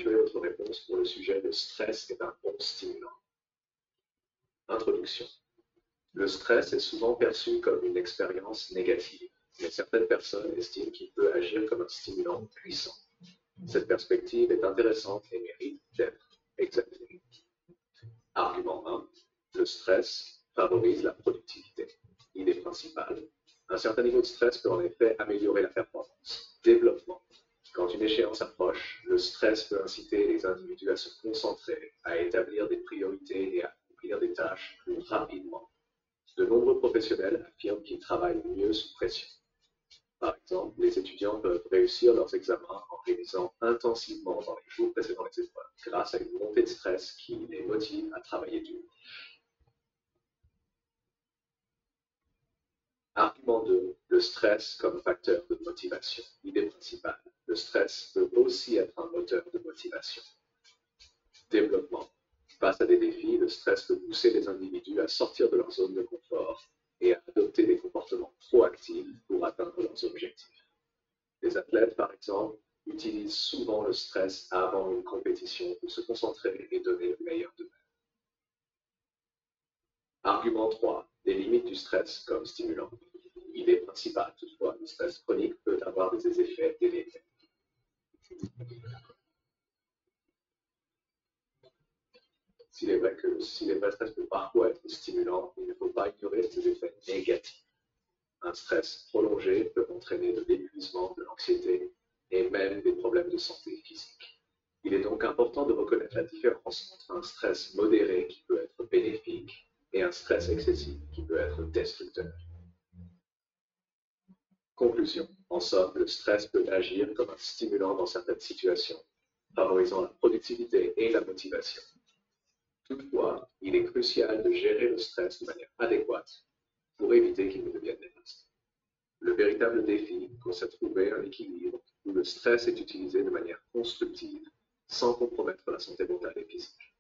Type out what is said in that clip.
structurer votre réponse pour le sujet « Le stress est un bon stimulant ». Introduction. Le stress est souvent perçu comme une expérience négative, mais certaines personnes estiment qu'il peut agir comme un stimulant puissant. Cette perspective est intéressante et mérite d'être examinée. Argument 1. Le stress favorise la productivité. Idée principale. Un certain niveau de stress peut en effet améliorer la performance. Développement. Quand une échéance approche, le stress peut inciter les individus à se concentrer, à établir des priorités et à accomplir des tâches plus rapidement. De nombreux professionnels affirment qu'ils travaillent mieux sous pression. Par exemple, les étudiants peuvent réussir leurs examens en révisant intensivement dans les jours précédant les épreuves, grâce à une montée de stress qui les motive à travailler dur. Argument 2. Le stress comme facteur de motivation. Idée principale. Le stress peut aussi être un moteur de motivation. Développement. Face à des défis, le stress peut pousser les individus à sortir de leur zone de confort et à adopter des comportements proactifs pour atteindre leurs objectifs. Les athlètes, par exemple, utilisent souvent le stress avant une compétition pour se concentrer et donner le meilleur d'eux-mêmes. Argument 3. Les limites du stress comme stimulant. Idée principale, toutefois, le stress chronique peut avoir des effets délétères. S'il est vrai que le stress peut parfois être stimulant, il ne faut pas ignorer ses effets négatifs. Un stress prolongé peut entraîner de l'épuisement, de l'anxiété et même des problèmes de santé physique. Il est donc important de reconnaître la différence entre un stress modéré qui peut être bénéfique et un stress excessif qui peut être destructeur. Conclusion. En somme, le stress peut agir comme un stimulant dans certaines situations, favorisant la productivité et la motivation. Toutefois, il est crucial de gérer le stress de manière adéquate pour éviter qu'il ne devienne néfaste. Le véritable défi consiste à trouver un équilibre où le stress est utilisé de manière constructive sans compromettre la santé mentale et physique.